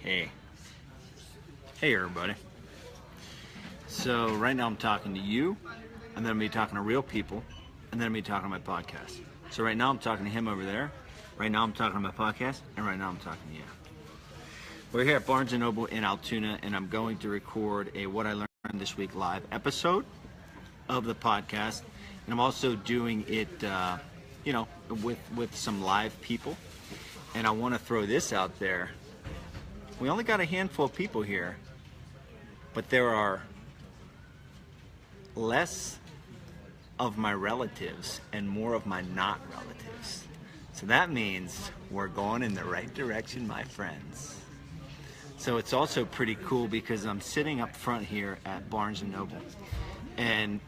Hey everybody. So right now I'm talking to you, and then I'm going to be talking to real people, and then I'm going to be talking to my podcast. So right now I'm talking to him over there, right now I'm talking to my podcast, and right now I'm talking to you. We're here at Barnes & Noble in Altoona, and I'm going to record a What I Learned This Week live episode of the podcast. And I'm also doing it, with some live people. And I want to throw this out there. We only got a handful of people here, but there are less of my relatives and more of my not relatives. So that means we're going in the right direction, my friends. So it's also pretty cool because I'm sitting up front here at Barnes & Noble, and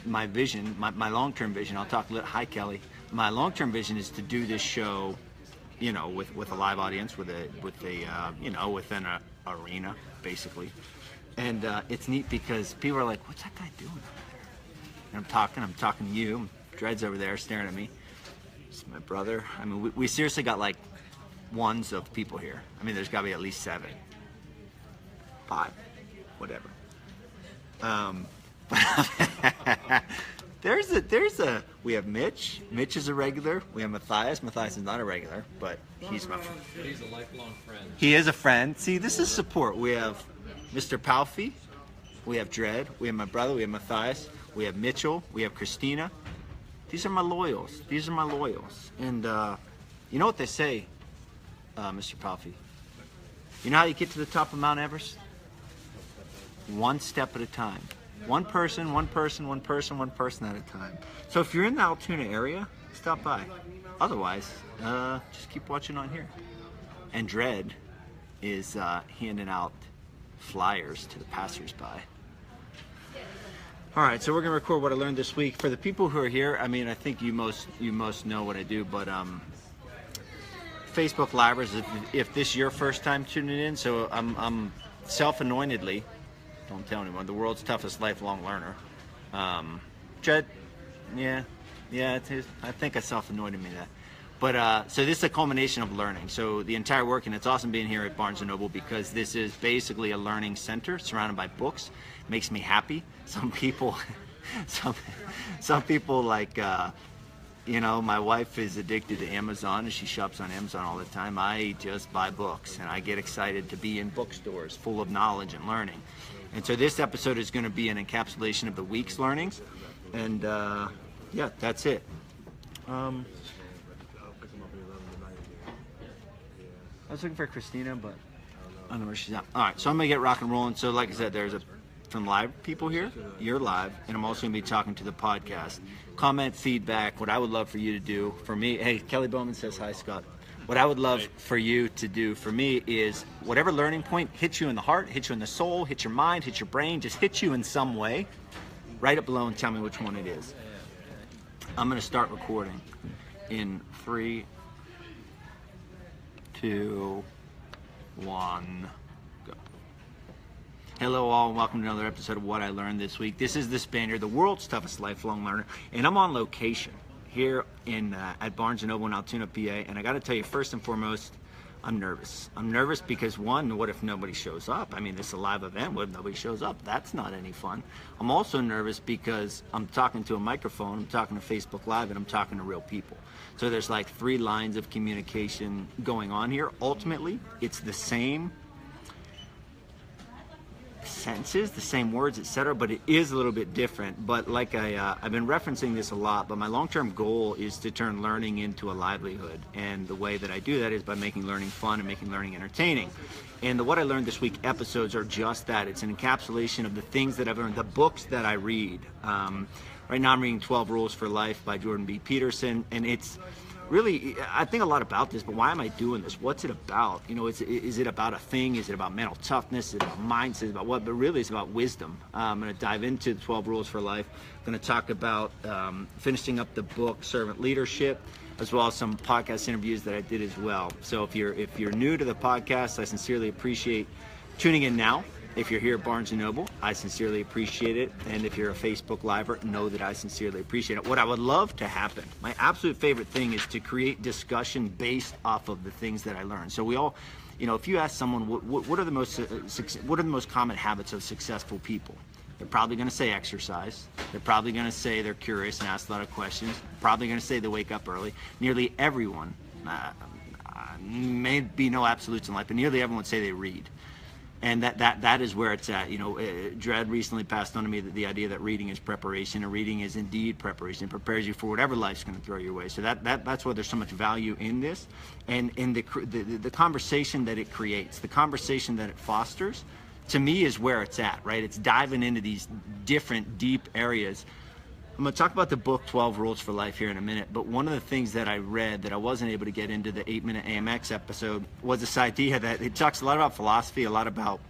my vision, my long-term vision, I'll talk a little, hi Kelly, my long-term vision is to do this show, with a live audience, within an arena, basically. And it's neat because people are like, what's that guy doing over there? And I'm talking to you, Dred's over there staring at me. It's my brother. I mean, we seriously got like ones of people here. I mean, there's got to be at least 7, 5, whatever. We have Mitch. Mitch is a regular. We have Matthias. Matthias is not a regular, but he's my friend. He's a lifelong friend. He is a friend. See, this is support. We have Mr. Palfy. We have Dred. We have my brother. We have Matthias. We have Mitchell. We have Christina. These are my loyals. And you know what they say, Mr. Palfy? You know how you get to the top of Mount Everest? One step at a time. One person at a time. So if you're in the Altoona area, stop by. Otherwise, just keep watching on here. And Dred is handing out flyers to the passersby. All right, so we're gonna record what I learned this week. For the people who are here, I mean, I think you most know what I do, but Facebook Livers, if this is your first time tuning in, so I'm self-anointedly, don't tell anyone, the world's toughest lifelong learner. Jed, yeah, I think I self-anointed me that. But so this is a culmination of learning. So the entire work, and it's awesome being here at Barnes & Noble because this is basically a learning center surrounded by books. Makes me happy. Some people, some people like, my wife is addicted to Amazon and she shops on Amazon all the time. I just buy books and I get excited to be in bookstores full of knowledge and learning. And so this episode is going to be an encapsulation of the week's learnings. And yeah, that's it. I was looking for Christina, but I don't know where she's at. All right, so I'm going to get rock and rolling. So like I said, there's some live people here. You're live. And I'm also going to be talking to the podcast. Comment, feedback, what I would love for you to do for me. Hey, Kelly Bowman says hi, Scott. What I would love for you to do for me is whatever learning point hits you in the heart, hits you in the soul, hits your mind, hits your brain, just hits you in some way, write it below and tell me which one it is. I'm going to start recording in 3, 2, 1, go. Hello all, and welcome to another episode of What I Learned This Week. This is the Spaniard, the world's toughest lifelong learner, and I'm on location here at Barnes & Noble in Altoona, PA, and I got to tell you, first and foremost, I'm nervous. I'm nervous because, one, what if nobody shows up? I mean, this is a live event. What if nobody shows up? That's not any fun. I'm also nervous because I'm talking to a microphone, I'm talking to Facebook Live, and I'm talking to real people. So there's like 3 lines of communication going on here. Ultimately, it's the same sentences, the same words, etc., but it is a little bit different. But like I've been referencing this a lot, but my long-term goal is to turn learning into a livelihood, and the way that I do that is by making learning fun and making learning entertaining. And the What I Learned This Week episodes are just that. It's an encapsulation of the things that I've learned, the books that I read. Right now I'm reading 12 Rules for Life by Jordan B. Peterson, and it's really, I think a lot about this, but why am I doing this? What's it about? Is it about a thing? Is it about mental toughness? Is it about mindset? Is it about what? But really it's about wisdom. I'm going to dive into the 12 Rules for Life. I'm going to talk about finishing up the book, Servant Leadership, as well as some podcast interviews that I did as well. So if you're new to the podcast, I sincerely appreciate tuning in now. If you're here at Barnes & Noble, I sincerely appreciate it. And if you're a Facebook Liver, know that I sincerely appreciate it. What I would love to happen, my absolute favorite thing, is to create discussion based off of the things that I learned. So we all, if you ask someone what are the most common habits of successful people, they're probably going to say exercise. They're probably going to say they're curious and ask a lot of questions. Probably going to say they wake up early. Nearly everyone, may be no absolutes in life, but nearly everyone would say they read. And that is where it's at. Dredd recently passed on to me the idea that reading is preparation, and reading is indeed preparation. It prepares you for whatever life's going to throw your way. So that's why there's so much value in this, and in the conversation that it creates, the conversation that it fosters, to me, is where it's at, right? It's diving into these different deep areas. I'm going to talk about the book 12 Rules for Life here in a minute, but one of the things that I read that I wasn't able to get into the 8-minute AMX episode was this idea that it talks a lot about philosophy, a lot about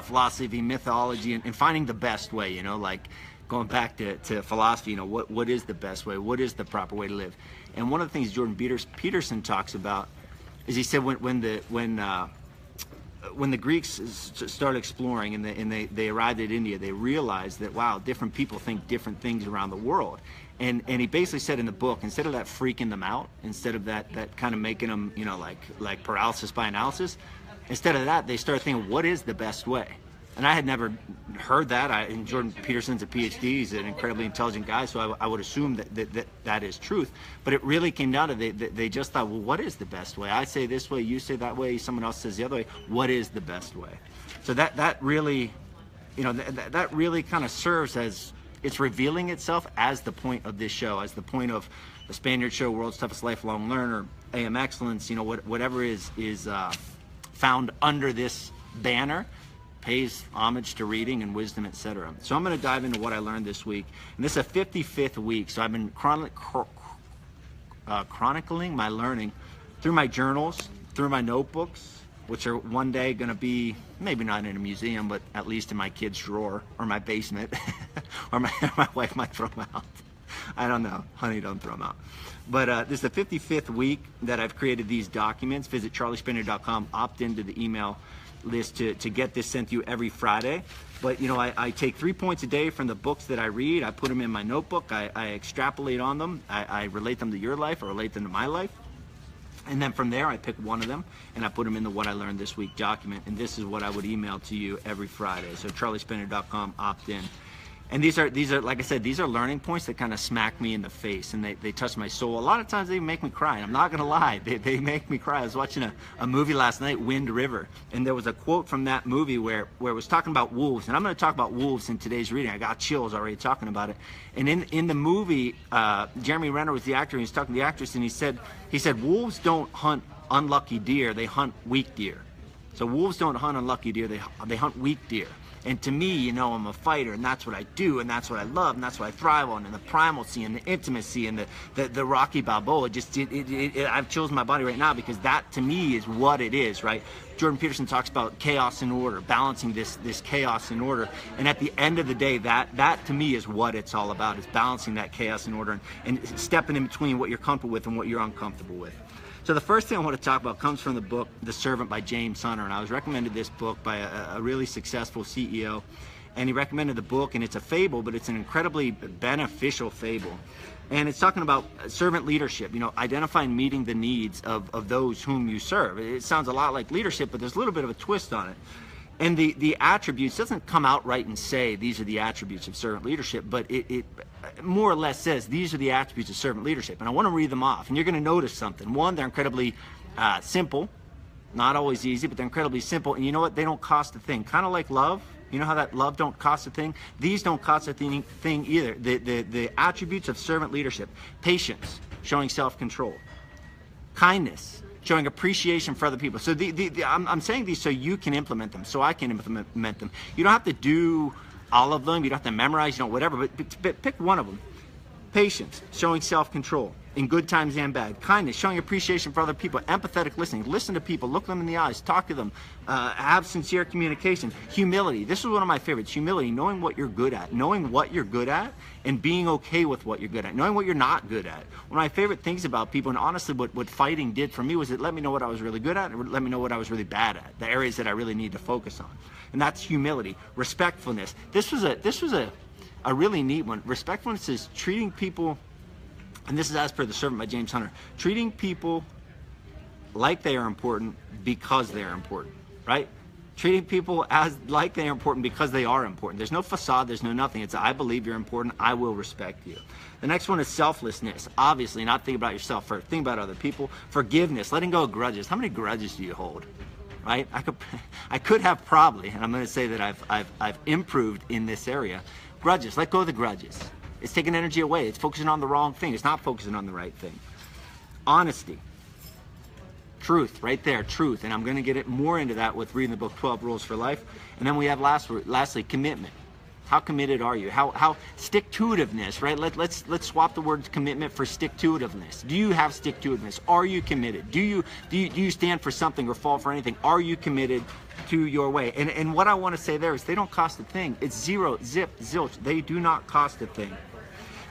philosophy, mythology, and finding the best way, like going back to philosophy, what is the best way? What is the proper way to live? And one of the things Jordan Peterson talks about is, he said when the Greeks started exploring and they arrived at India, they realized that, wow, different people think different things around the world. And he basically said in the book, instead of that freaking them out, instead of that kind of making them, like paralysis by analysis, instead of that, they started thinking, what is the best way? And I had never heard that. And Jordan Peterson's a PhD. He's an incredibly intelligent guy, so I would assume that is truth. But it really came down to they just thought, well, what is the best way? I say this way, you say that way, someone else says the other way. What is the best way? So that really, that really kind of serves as, it's revealing itself as the point of this show, as the point of the Spaniard Show, World's Toughest Lifelong Learner, AM Excellence, whatever is found under this banner, pays homage to reading and wisdom, etc. So I'm going to dive into what I learned this week. And this is a 55th week, so I've been chronicling my learning through my journals, through my notebooks, which are one day going to be, maybe not in a museum, but at least in my kid's drawer or my basement, or my wife might throw them out. I don't know. Honey, don't throw them out. But this is the 55th week that I've created these documents. Visit charliespaniard.com, opt into the email list to get this sent to you every Friday. But I take 3 points a day from the books that I read. I put them in my notebook. I extrapolate on them. I relate them to your life, or relate them to my life. And then from there, I pick one of them and I put them in the What I Learned This Week document. And this is what I would email to you every Friday. So charliespaniard.com, opt in. And these are, like I said, these are learning points that kind of smack me in the face, and they touch my soul. A lot of times they make me cry. I'm not going to lie. They make me cry. I was watching a movie last night, Wind River, and there was a quote from that movie where it was talking about wolves. And I'm going to talk about wolves in today's reading. I got chills already talking about it. And in the movie, Jeremy Renner was the actor, and he's talking to the actress, and he said, wolves don't hunt unlucky deer, they hunt weak deer. So wolves don't hunt unlucky deer, they hunt weak deer. And to me, I'm a fighter, and that's what I do, and that's what I love, and that's what I thrive on, and the primalcy, and the intimacy, and the Rocky Balboa. I've chills in my body right now, because that, to me, is what it is, right? Jordan Peterson talks about chaos and order, balancing this chaos and order. And at the end of the day, that to me is what it's all about, is balancing that chaos and order, and stepping in between what you're comfortable with and what you're uncomfortable with. So the first thing I want to talk about comes from the book The Servant by James Hunter, and I was recommended this book by a really successful CEO, and he recommended the book, and it's a fable, but it's an incredibly beneficial fable. And it's talking about servant leadership, identifying, meeting the needs of those whom you serve. It sounds a lot like leadership, but there's a little bit of a twist on it. And the attributes, doesn't come outright and say these are the attributes of servant leadership, but it more or less says these are the attributes of servant leadership. And I want to read them off, and you're going to notice something. One, they're incredibly simple, not always easy, but they're incredibly simple. And you know what? They don't cost a thing. Kind of like love. You know how that love don't cost a thing? These don't cost a thing either. The attributes of servant leadership: patience, showing self-control; kindness, showing appreciation for other people. So I'm saying these so you can implement them, so I can implement them. You don't have to do all of them. You don't have to memorize, whatever, but pick one of them. Patience, showing self-control. in good times and bad. Kindness, showing appreciation for other people. Empathetic listening, listen to people, look them in the eyes, talk to them, have sincere communication. Humility, this is one of my favorites. Humility, knowing what you're good at, and being okay with what you're good at, knowing what you're not good at. One of my favorite things about people, and honestly what fighting did for me, was it let me know what I was really good at, and let me know what I was really bad at, the areas that I really need to focus on. And that's humility. Respectfulness, this was a really neat one. Respectfulness is treating people, and this is as per The Servant by James Hunter, treating people like they are important because they are important, right? Treating people like they are important because they are important. There's no facade, there's no nothing. It's I believe you're important, I will respect you. The next one is selflessness. Obviously, not think about yourself first, think about other people. Forgiveness, letting go of grudges. How many grudges do you hold? Right? I could have probably, and I'm going to say that I've improved in this area. Grudges, let go of the grudges. It's taking energy away. It's focusing on the wrong thing. It's not focusing on the right thing. Honesty. Truth, right there, truth. And I'm going to get it more into that with reading the book 12 Rules for Life. And then we have lastly, commitment. How committed are you? How stick-to-itiveness, right? Let's swap the word commitment for stick-to-itiveness. Do you have stick-to-itiveness? Are you committed? Do you stand for something or fall for anything? Are you committed to your way? And what I want to say there is they don't cost a thing. It's zero, zip, zilch. They do not cost a thing.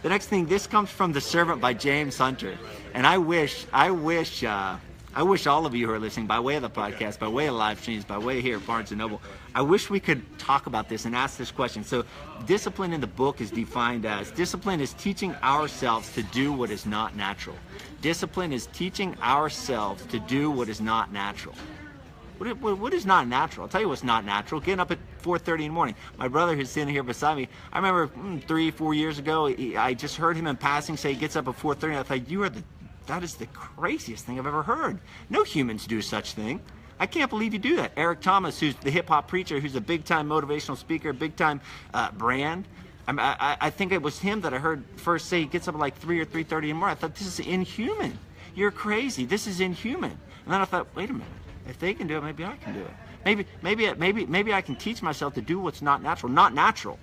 The next thing, this comes from The Servant by James Hunter. And I wish all of you who are listening, by way of the podcast, by way of live streams, by way here at Barnes & Noble, I wish we could talk about this and ask this question. So discipline in the book is defined as, discipline is teaching ourselves to do what is not natural. Discipline is teaching ourselves to do what is not natural. What is not natural? I'll tell you what's not natural. Getting up at 4:30 in the morning. My brother who's sitting here beside me, I remember 3-4 years ago, I just heard him in passing say he gets up at 4:30. And I thought, that is the craziest thing I've ever heard. No humans do such thing. I can't believe you do that. Eric Thomas, who's the hip-hop preacher, who's a big-time motivational speaker, big-time brand. I think it was him that I heard first say he gets up at like 3 or 3:30 in the morning. I thought, this is inhuman. You're crazy. This is inhuman. And then I thought, wait a minute. If they can do it, maybe I can do it. Maybe I can teach myself to do what's not natural. Not natural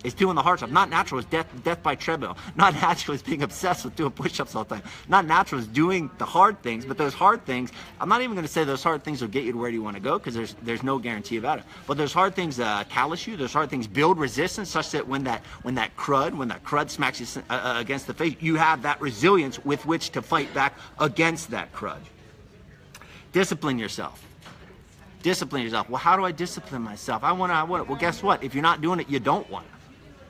is doing the hard stuff. Not natural is death by treadmill. Not natural is being obsessed with doing push-ups all the time. Not natural is doing the hard things. But those hard things, I'm not even going to say those hard things will get you to where you want to go, because there's no guarantee about it. But those hard things callous you. Those hard things build resistance, such that when that crud smacks you against the face, you have that resilience with which to fight back against that crud. Discipline yourself. Discipline yourself. Well, how do I discipline myself? I want to. Well, guess what? If you're not doing it, you don't want to.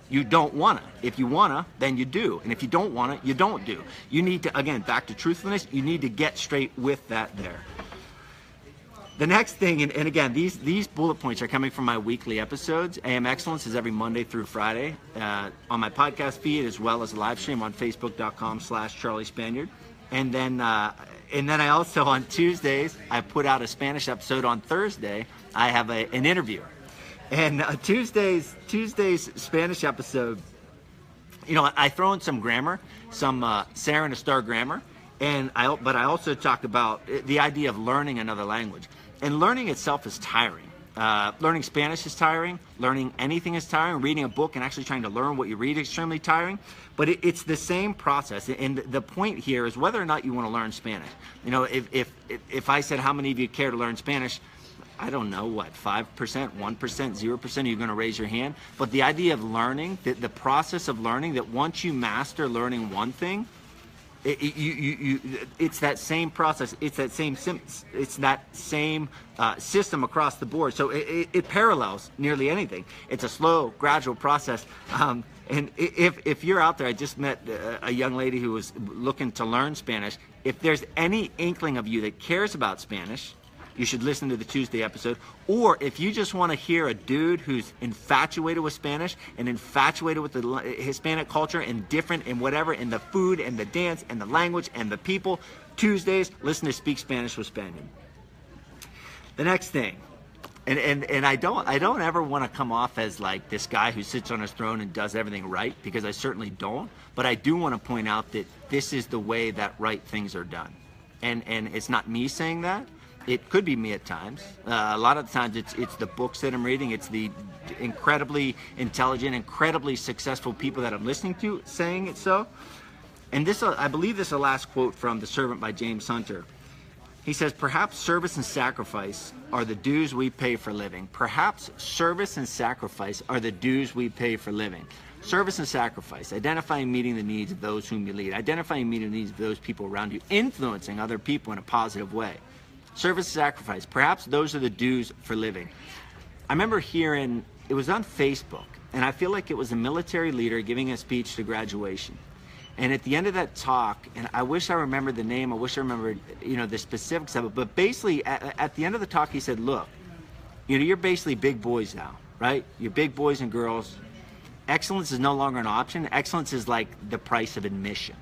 You don't want to. If you want to, then you do. And if you don't want to, you don't do. You need to, again, back to truthfulness, you need to get straight with that there. The next thing, and again, these bullet points are coming from my weekly episodes. AM Excellence is every Monday through Friday on my podcast feed, as well as a live stream on facebook.com/Charlie Spaniard. And then I also, on Tuesdays, I put out a Spanish episode. On Thursday, I have an interview. And Tuesday's Spanish episode, I throw in some grammar, some Sarah and a Star grammar, but I also talk about the idea of learning another language. And learning itself is tiring. Learning Spanish is tiring. Learning anything is tiring. Reading a book and actually trying to learn what you read is extremely tiring. But it's the same process. And the point here is whether or not you want to learn Spanish. If I said, how many of you care to learn Spanish? I don't know, 5%, 1%, 0%, are you going to raise your hand? But the idea of learning, the process of learning, that once you master learning one thing, it's that same process, it's that same system across the board. So it parallels nearly anything. It's a slow, gradual process. And if you're out there, I just met a young lady who was looking to learn Spanish. If there's any inkling of you that cares about Spanish, you should listen to the Tuesday episode. Or if you just want to hear a dude who's infatuated with Spanish and infatuated with the Hispanic culture and different and whatever, and the food and the dance and the language and the people, Tuesdays, listen to Speak Spanish with Spaniard. The next thing, and I don't ever want to come off as like this guy who sits on his throne and does everything right, because I certainly don't. But I do want to point out that this is the way that right things are done. And it's not me saying that. It could be me at times. A lot of the times it's the books that I'm reading. It's the incredibly intelligent, incredibly successful people that I'm listening to saying it so. And this, I believe this is the last quote from The Servant by James Hunter. He says, perhaps service and sacrifice are the dues we pay for living. Perhaps service and sacrifice are the dues we pay for living. Service and sacrifice, identifying meeting the needs of those whom you lead, identifying meeting the needs of those people around you, influencing other people in a positive way. Service and sacrifice, perhaps those are the dues for living. I remember hearing, it was on Facebook, and I feel like it was a military leader giving a speech to graduation. And at the end of that talk, and I wish I remembered the name, I wish I remembered, the specifics of it, but basically at the end of the talk, he said, look, you're basically big boys now, right? You're big boys and girls. Excellence is no longer an option. Excellence is like the price of admission.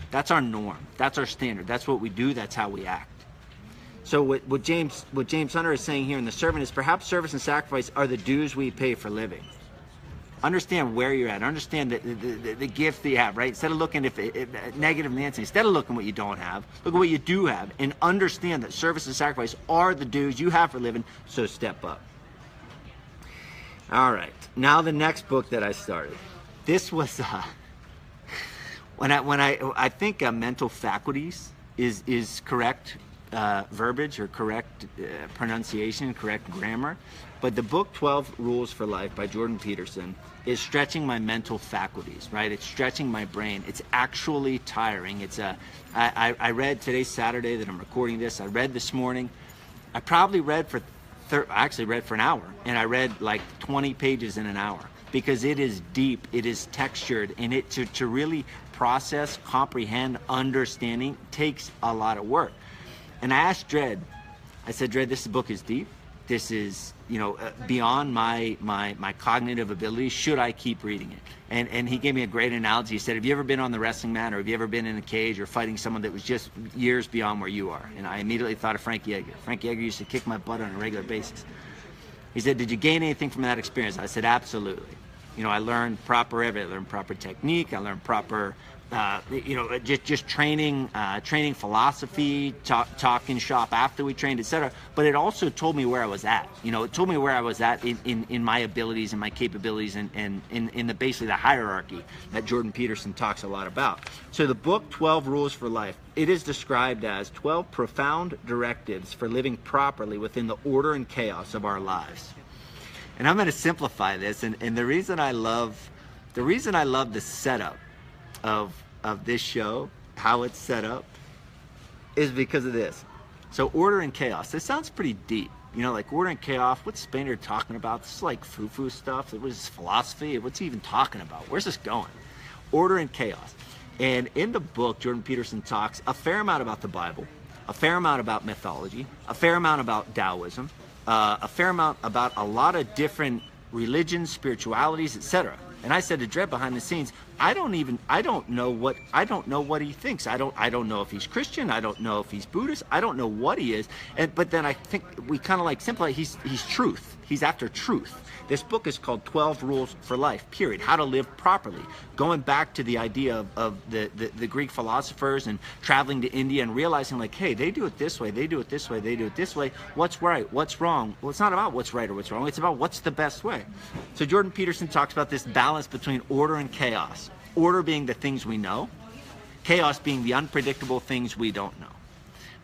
That's our norm. That's our standard. That's what we do. That's how we act. So what James Hunter is saying here in The Servant is perhaps service and sacrifice are the dues we pay for living. Understand where you're at. Understand the gift that you have, right? Instead of looking at negative Nancy, instead of looking at what you don't have, look at what you do have, and understand that service and sacrifice are the dues you have for living, so step up. All right, now the next book that I started. This was, I think mental faculties is correct verbiage or correct pronunciation, correct grammar. But the book 12 Rules for Life by Jordan Peterson is stretching my mental faculties, right? It's stretching my brain. It's actually tiring. I read, today's Saturday that I'm recording this, I read this morning. I probably read I actually read for an hour, and I read like 20 pages in an hour because it is deep, it is textured, and to really process, comprehend, understanding takes a lot of work. And I asked Dred, I said, Dred, this book is deep. This is, beyond my cognitive abilities. Should I keep reading it? And he gave me a great analogy. He said, have you ever been on the wrestling mat, or have you ever been in a cage or fighting someone that was just years beyond where you are? And I immediately thought of Frank Yeager. Frank Yeager used to kick my butt on a regular basis. He said, did you gain anything from that experience? I said, absolutely. I learned proper everything. I learned proper technique. I learned proper, just training philosophy, talking shop after we trained, etc. But it also told me where I was at. It told me where I was at in my abilities and my capabilities and in basically the hierarchy that Jordan Peterson talks a lot about. So the book 12 Rules for Life, it is described as 12 profound directives for living properly within the order and chaos of our lives. And I'm going to simplify this, and the reason I love the setup of this show, how it's set up, is because of this. So order and chaos. This sounds pretty deep. Like order and chaos, what's Spaniard talking about? This is like foo-foo stuff. It was philosophy. What's he even talking about? Where's this going? Order and chaos. And in the book, Jordan Peterson talks a fair amount about the Bible, a fair amount about mythology, a fair amount about Taoism, a fair amount about a lot of different religions, spiritualities, etc. And I said to Dred behind the scenes, I don't know what he thinks. I don't know if he's Christian. I don't know if he's Buddhist. I don't know what he is. But then I think we kind of like simplify. He's truth. He's after truth. This book is called 12 Rules for Life, period. How to live properly. Going back to the idea of the Greek philosophers and traveling to India and realizing like, hey, they do it this way, they do it this way, they do it this way. What's right? What's wrong? Well, it's not about what's right or what's wrong. It's about what's the best way. So Jordan Peterson talks about this balance between order and chaos. Order being the things we know, chaos being the unpredictable things we don't know.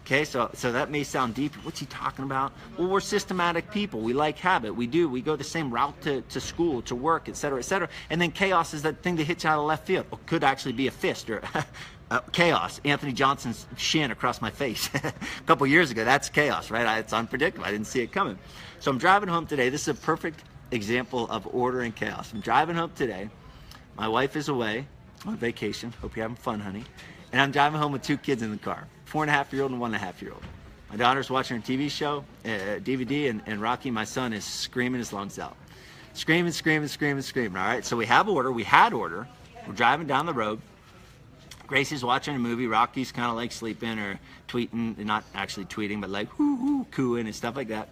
Okay, so that may sound deep. What's he talking about? Well, we're systematic people. We like habit. We go the same route to school, to work, etc., etc. And then chaos is that thing that hits you out of left field. Or could actually be a fist or chaos. Anthony Johnson's shin across my face a couple years ago. That's chaos, right? It's unpredictable. I didn't see it coming. So I'm driving home today. This is a perfect example of order and chaos. I'm driving home today. My wife is away on vacation. Hope you're having fun, honey. And I'm driving home with two kids in the car. 4.5-year-old and 1.5-year-old. My daughter's watching her TV show, DVD, and Rocky, my son, is screaming his lungs out. Screaming, all right? So we have order. We had order. We're driving down the road. Gracie's watching a movie. Rocky's kind of like sleeping or tweeting, not actually tweeting, but like hoo-hoo, cooing and stuff like that.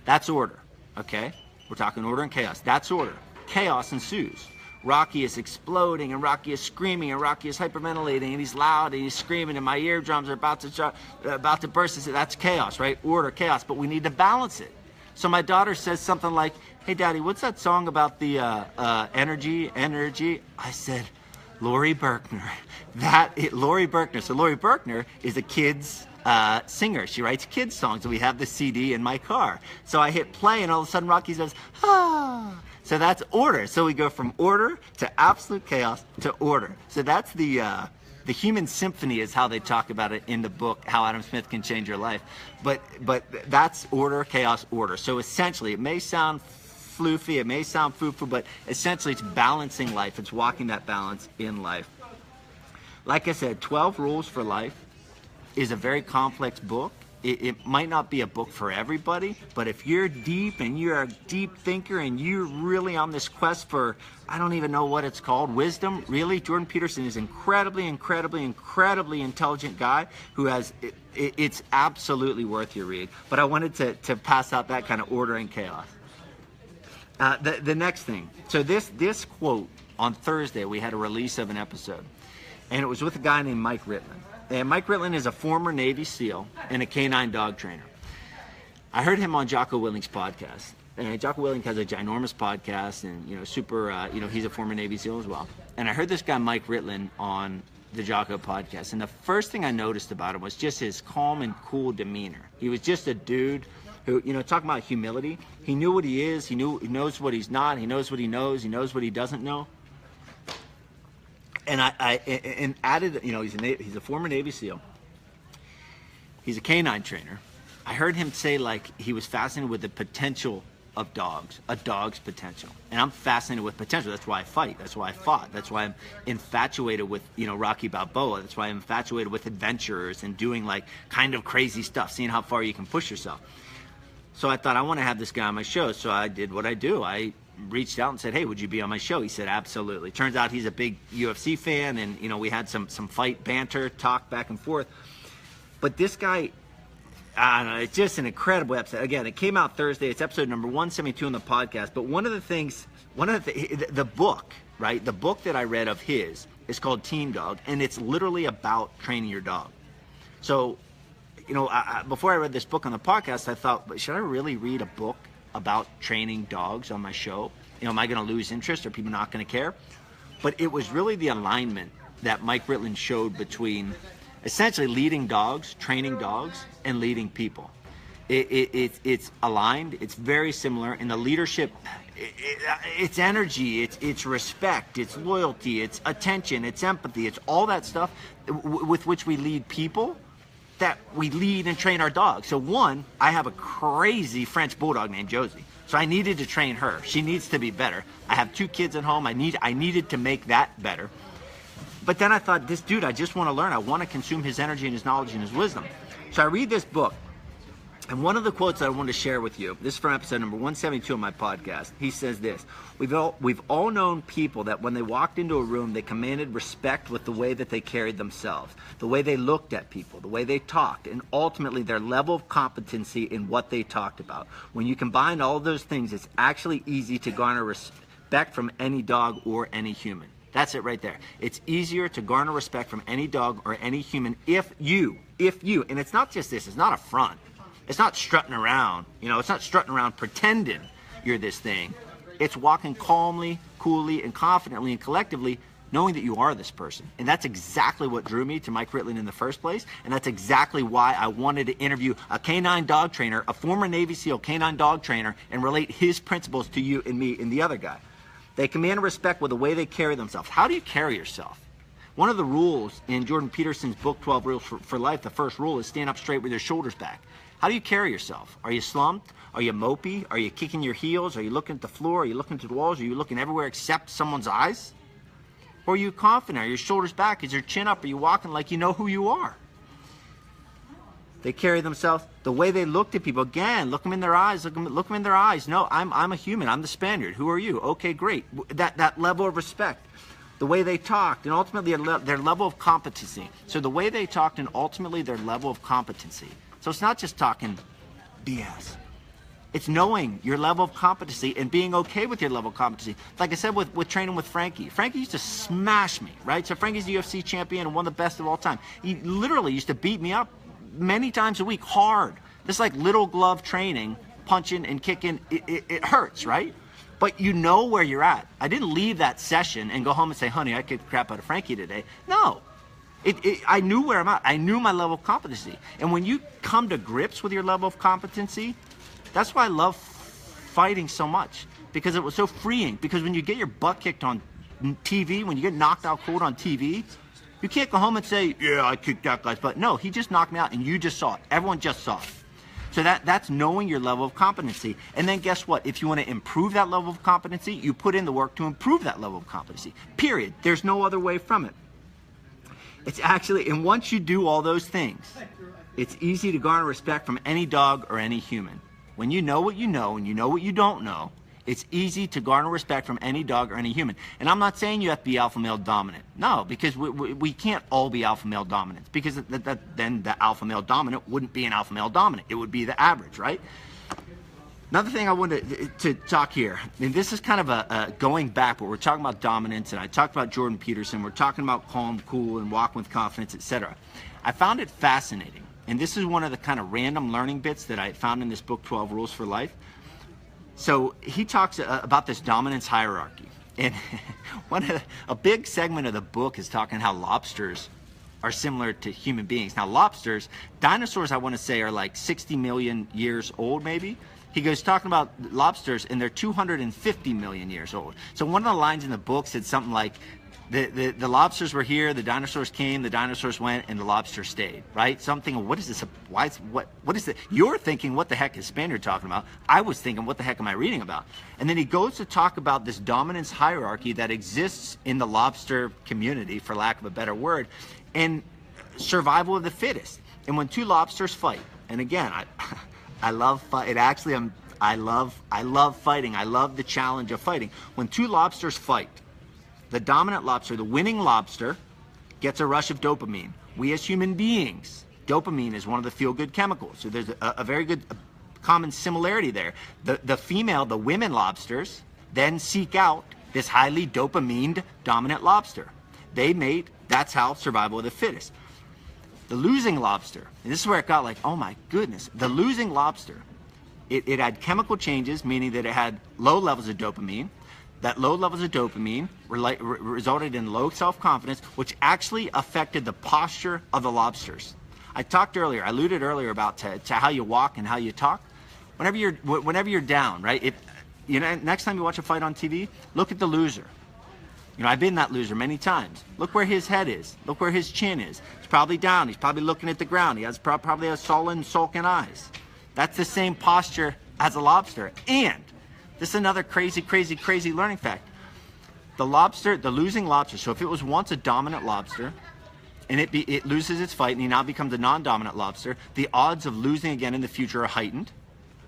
That's order, okay? We're talking order and chaos. That's order. Chaos ensues. Rocky is exploding, and Rocky is screaming, and Rocky is hyperventilating, and he's loud, and he's screaming, and my eardrums are about to burst. That's chaos, right? Order, chaos, but we need to balance it. So my daughter says something like, hey, Daddy, what's that song about the energy? I said, Lori Berkner. Lori Berkner. So Lori Berkner is a kid's singer. She writes kids songs, and we have the CD in my car. So I hit play, and all of a sudden Rocky says, ah. So that's order. So we go from order to absolute chaos to order. So that's the human symphony is how they talk about it in the book, How Adam Smith Can Change Your Life. But that's order, chaos, order. So essentially, it may sound floofy, it may sound foo-foo, but essentially it's balancing life. It's walking that balance in life. Like I said, 12 Rules for Life is a very complex book. It might not be a book for everybody, but if you're deep and you're a deep thinker and you're really on this quest for, I don't even know what it's called, wisdom, really, Jordan Peterson is incredibly intelligent guy who has, it's absolutely worth your read. But I wanted to pass out that kind of order and chaos. The next thing, so this quote, on Thursday we had a release of an episode, and it was with a guy named Mike Ritland. And Mike Ritland is a former Navy SEAL and a canine dog trainer. I heard him on Jocko Willink's podcast. And Jocko Willink has a ginormous podcast, and super. He's a former Navy SEAL as well. And I heard this guy Mike Ritland on the Jocko podcast, and the first thing I noticed about him was just his calm and cool demeanor. He was just a dude who, talking about humility. He knew what he is. He knows what he's not. He knows what he knows. He knows what he doesn't know. And I added, he's a former Navy SEAL. He's a canine trainer. I heard him say, he was fascinated with the potential of dogs, a dog's potential. And I'm fascinated with potential. That's why I fight. That's why I fought. That's why I'm infatuated with, Rocky Balboa. That's why I'm infatuated with adventurers and doing, kind of crazy stuff, seeing how far you can push yourself. So I thought, I want to have this guy on my show. So I did what I do. I reached out and said, hey, would you be on my show? He said, absolutely. Turns out he's a big UFC fan, and we had some fight banter, talk back and forth. But this guy, I don't know, it's just an incredible episode. Again, it came out Thursday. It's episode number 172 on the podcast. But the book, right? The book that I read of his is called Team Dog, and it's literally about training your dog. So, before I read this book on the podcast, I thought, should I really read a book about training dogs on my show? Am I going to lose interest? Are people not going to care? But it was really the alignment that Mike Ritland showed between essentially leading dogs, training dogs, and leading people. It's aligned. It's very similar. In the leadership, it's energy, it's respect, it's loyalty, it's attention, it's empathy, it's all that stuff with which we lead people, that we lead and train our dogs. So one, I have a crazy French bulldog named Josie. So I needed to train her. She needs to be better. I have 2 kids at home. I needed to make that better. But then I thought, this dude, I just want to learn. I want to consume his energy and his knowledge and his wisdom. So I read this book. And one of the quotes that I want to share with you, this is from episode number 172 of my podcast. He says this: We've all known people that when they walked into a room, they commanded respect with the way that they carried themselves, the way they looked at people, the way they talked, and ultimately their level of competency in what they talked about. When you combine all of those things, it's actually easy to garner respect from any dog or any human. That's it right there. It's easier to garner respect from any dog or any human if you, and it's not just this, it's not a front. It's not strutting around, it's not strutting around pretending you're this thing. It's walking calmly, coolly, and confidently and collectively, knowing that you are this person. And that's exactly what drew me to Mike Ritland in the first place. And that's exactly why I wanted to interview a canine dog trainer, a former Navy SEAL canine dog trainer, and relate his principles to you and me and the other guy. They command respect with the way they carry themselves. How do you carry yourself? One of the rules in Jordan Peterson's book, 12 Rules for Life, the first rule is stand up straight with your shoulders back. How do you carry yourself? Are you slumped? Are you mopey? Are you kicking your heels? Are you looking at the floor? Are you looking to the walls? Are you looking everywhere except someone's eyes? Or are you confident? Are your shoulders back? Is your chin up? Are you walking like you know who you are? They carry themselves the way they look to people. Again, look them in their eyes. Look them in their eyes. No, I'm a human. I'm the Spaniard. Who are you? Okay, great. That level of respect. The way they talked, and ultimately their level of competency. So the way they talked and ultimately their level of competency. So it's not just talking BS. It's knowing your level of competency and being okay with your level of competency. Like I said with training with Frankie. Frankie used to smash me, right? So Frankie's the UFC champion and one of the best of all time. He literally used to beat me up many times a week, hard. This little glove training, punching and kicking, it hurts, right? but you know where you're at. I didn't leave that session and go home and say, honey, I kicked the crap out of Frankie today. No. I knew where I'm at. I knew my level of competency. And when you come to grips with your level of competency, that's why I love fighting so much, because it was so freeing. Because when you get your butt kicked on TV, when you get knocked out cold on TV, you can't go home and say, yeah, I kicked that guy's butt. No, he just knocked me out and you just saw it. Everyone just saw it. So that's knowing your level of competency. And then guess what? If you want to improve that level of competency, you put in the work to improve that level of competency. Period. There's no other way from it. It's actually, and once you do all those things, it's easy to garner respect from any dog or any human. When you know what you know and you know what you don't know, it's easy to garner respect from any dog or any human. And I'm not saying you have to be alpha male dominant. No, because we can't all be alpha male dominant, because then the alpha male dominant wouldn't be an alpha male dominant. It would be the average, right? Another thing I wanted to talk here, and this is kind of a going back, but we're talking about dominance, and I talked about Jordan Peterson. We're talking about calm, cool, and walking with confidence, etc. I found it fascinating, and this is one of the kind of random learning bits that I found in this book, 12 Rules for Life. So he talks about this dominance hierarchy, and a big segment of the book is talking how lobsters are similar to human beings. Now lobsters, dinosaurs I want to say are like 60 million years old maybe. He goes talking about lobsters, and they're 250 million years old. So one of the lines in the book said something like, the lobsters were here, the dinosaurs came, the dinosaurs went, and the lobsters stayed, right? So I'm thinking, what is this? What is it? You're thinking, what the heck is Spaniard talking about? I was thinking, what the heck am I reading about? And then he goes to talk about this dominance hierarchy that exists in the lobster community, for lack of a better word, and survival of the fittest. And when two lobsters fight, and again, I love fight. I love fighting. I love the challenge of fighting. When two lobsters fight, the dominant lobster, the winning lobster, gets a rush of dopamine. We as human beings, dopamine is one of the feel-good chemicals. So there's a very good common similarity there. The female, the women lobsters, then seek out this highly dopamined dominant lobster. They mate. That's how survival of the fittest. The losing lobster, and this is where it got like, oh my goodness, the losing lobster, it had chemical changes, meaning that it had low levels of dopamine. That low levels of dopamine resulted in low self-confidence, which actually affected the posture of the lobsters. I alluded earlier about to how you walk and how you talk. Whenever you're down, right? Next time you watch a fight on TV, look at the loser. I've been that loser many times. Look where his head is. Look where his chin is. He's probably down. He's probably looking at the ground. He has probably has sullen, sulking eyes. That's the same posture as a lobster. And this is another crazy, crazy, crazy learning fact. The losing lobster, so if it was once a dominant lobster, and it loses its fight and he now becomes a non-dominant lobster, the odds of losing again in the future are heightened.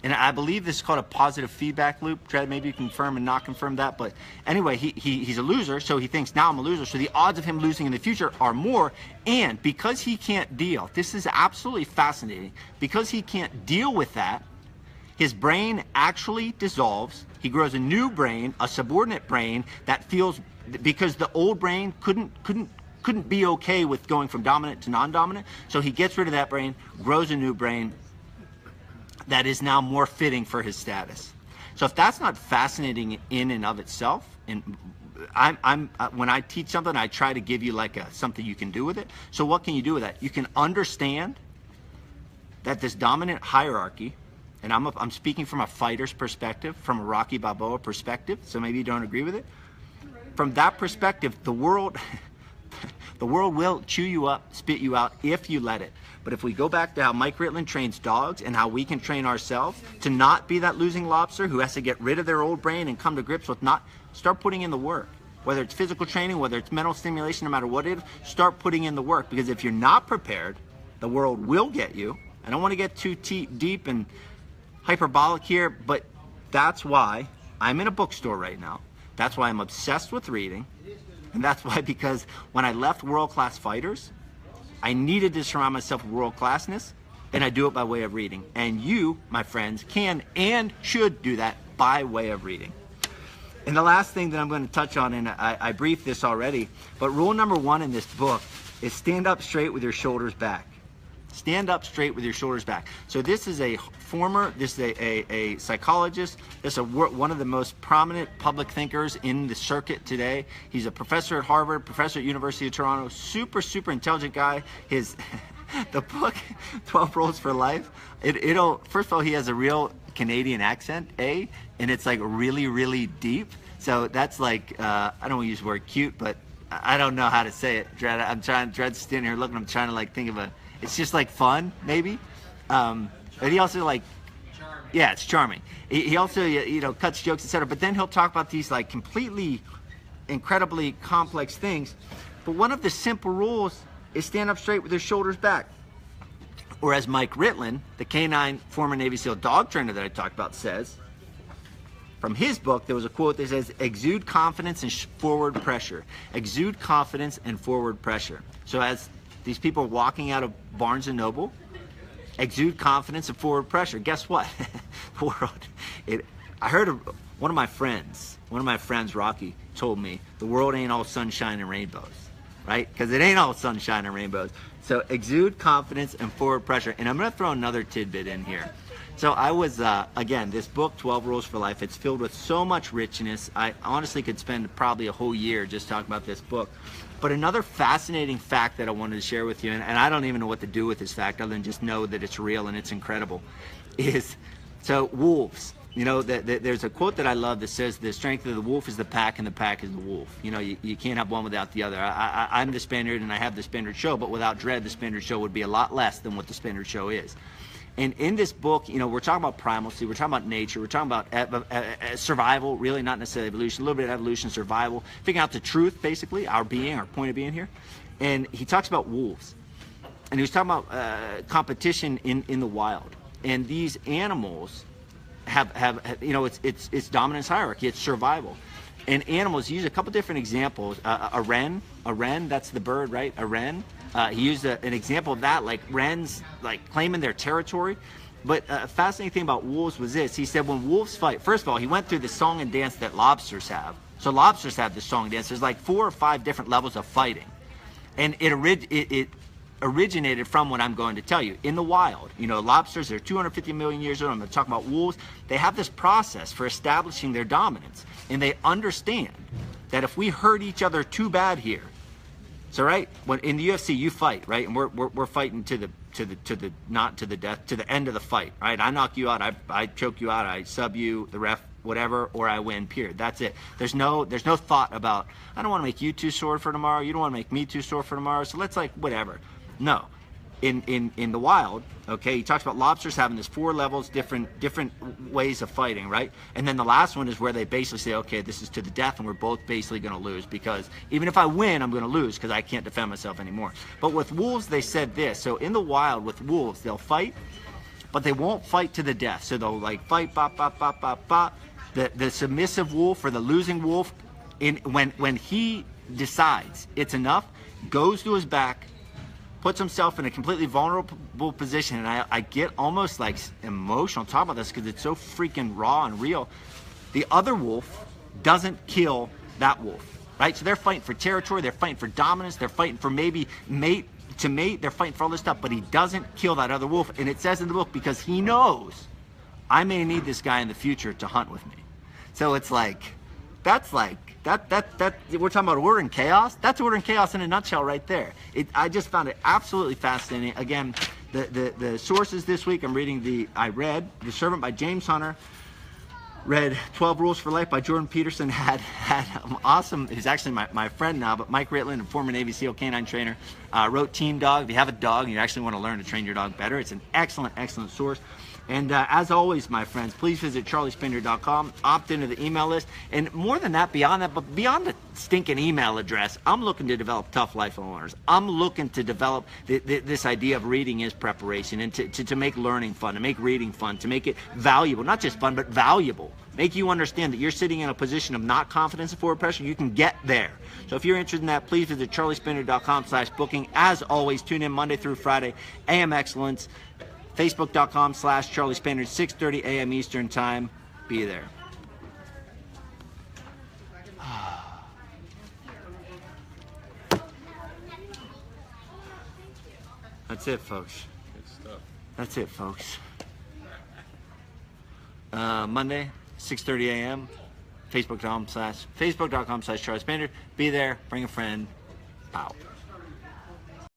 And I believe this is called a positive feedback loop. Dred, maybe you confirm and not confirm that. But anyway, he's a loser, so he thinks now I'm a loser. So the odds of him losing in the future are more. And because he can't deal, this is absolutely fascinating, because he can't deal with that, his brain actually dissolves. He grows a new brain, a subordinate brain that feels, because the old brain couldn't be okay with going from dominant to non-dominant. So he gets rid of that brain, grows a new brain that is now more fitting for his status. So if that's not fascinating in and of itself, and when I teach something, I try to give you like something you can do with it. So what can you do with that? You can understand that this dominant hierarchy, and I'm speaking from a fighter's perspective, from a Rocky Balboa perspective, so maybe you don't agree with it. From that perspective, the world will chew you up, spit you out if you let it. But if we go back to how Mike Ritland trains dogs and how we can train ourselves to not be that losing lobster who has to get rid of their old brain and come to grips with start putting in the work. Whether it's physical training, whether it's mental stimulation, no matter what it is, start putting in the work. Because if you're not prepared, the world will get you. I don't want to get too deep and hyperbolic here, but that's why I'm in a bookstore right now. That's why I'm obsessed with reading. And that's why, because when I left world-class fighters, I needed to surround myself with world-classness, and I do it by way of reading. And you, my friends, can and should do that by way of reading. And the last thing that I'm going to touch on, and I briefed this already, but rule number 1 in this book is stand up straight with your shoulders back. Stand up straight with your shoulders back. So this is a psychologist. This is one of the most prominent public thinkers in the circuit today. He's a professor at Harvard, professor at University of Toronto, super intelligent guy. The book, 12 Rules for Life, first of all, he has a real Canadian accent, and it's like really deep. So that's like, I don't want to use the word cute, but I don't know how to say it. Dred's standing here looking, I'm trying to like think of it's just like fun, maybe. But he also like, yeah, it's charming. He also, cuts jokes, etc. But then he'll talk about these like completely, incredibly complex things. But one of the simple rules is stand up straight with your shoulders back. Or as Mike Ritland, the canine former Navy SEAL dog trainer that I talked about, says, from his book, there was a quote that says, exude confidence and forward pressure. Exude confidence and forward pressure. So as these people are walking out of Barnes & Noble, exude confidence and forward pressure. Guess what? The world, I heard one of my friends, Rocky, told me, the world ain't all sunshine and rainbows, right? Because it ain't all sunshine and rainbows. So exude confidence and forward pressure. And I'm going to throw another tidbit in here. So I was, again, this book, 12 Rules for Life, it's filled with so much richness. I honestly could spend probably a whole year just talking about this book. But another fascinating fact that I wanted to share with you, and I don't even know what to do with this fact other than just know that it's real and it's incredible, is, so wolves. There's a quote that I love that says, the strength of the wolf is the pack and the pack is the wolf. You can't have one without the other. I'm the Spaniard and I have the Spaniard Show, but without Dred, the Spaniard Show would be a lot less than what the Spaniard Show is. And in this book, we're talking about primalcy, we're talking about nature, we're talking about survival, really not necessarily evolution, a little bit of evolution, survival, figuring out the truth, basically, our point of being here. And he talks about wolves. And he was talking about competition in the wild. And these animals have it's dominance hierarchy, it's survival. And animals, use a couple different examples. A wren, that's the bird, right? A wren. He used an example of that, like wrens like claiming their territory. But a fascinating thing about wolves was this. He said when wolves fight, first of all, he went through the song and dance that lobsters have. So lobsters have this song and dance. There's like 4 or 5 different levels of fighting. And it originated from what I'm going to tell you. In the wild, lobsters, they're 250 million years old. I'm going to talk about wolves. They have this process for establishing their dominance. And they understand that if we hurt each other too bad here, so right, when in the UFC you fight, right, and we're fighting to the not to the death, to the end of the fight, right? I knock you out, I choke you out, I sub you, the ref, whatever, or I win. Period. That's it. There's no thought about I don't want to make you too sore for tomorrow. You don't want to make me too sore for tomorrow. So let's like whatever. No, in the wild, okay, he talks about lobsters having this 4 levels, different ways of fighting, right? And then the last one is where they basically say, okay, this is to the death, and we're both basically going to lose because even if I win, I'm going to lose because I can't defend myself anymore. But with wolves, they said this. So in the wild, with wolves, they'll fight, but they won't fight to the death. So they'll like fight, bop, bop, bop, bop, bop. The submissive wolf or the losing wolf, when he decides it's enough, goes to his back, puts himself in a completely vulnerable position, and I get almost like emotional talking about this because it's so freaking raw and real. The other wolf doesn't kill that wolf, right? So they're fighting for territory, they're fighting for dominance, they're fighting for maybe mate, they're fighting for all this stuff, but he doesn't kill that other wolf. And it says in the book, because he knows I may need this guy in the future to hunt with me. So it's like, that's like, that we're talking about order and chaos. That's order and chaos in a nutshell right there. I just found it absolutely fascinating. Again, the sources this week, I read The Servant by James Hunter, read 12 Rules for Life by Jordan Peterson, had awesome, he's actually my friend now, but Mike Ritland, a former Navy SEAL canine trainer, wrote Team Dog. If you have a dog and you actually want to learn to train your dog better, it's an excellent source. And as always, my friends, please visit charliespaniard.com, opt into the email list. And more than that, beyond the stinking email address, I'm looking to develop tough life learners. I'm looking to develop this idea of reading is preparation, and to make learning fun, to make reading fun, to make it valuable, not just fun, but valuable. Make you understand that you're sitting in a position of not confidence and forward pressure. You can get there. So if you're interested in that, please visit charliespaniard.com/booking. As always, tune in Monday through Friday, AM Excellence. Facebook.com/Charlie Spaniard, 6:30 a.m. Eastern Time. Be there. That's it, folks. That's it, folks. Monday, 6:30 a.m. Facebook.com/Charlie Spaniard. Be there. Bring a friend. Pow.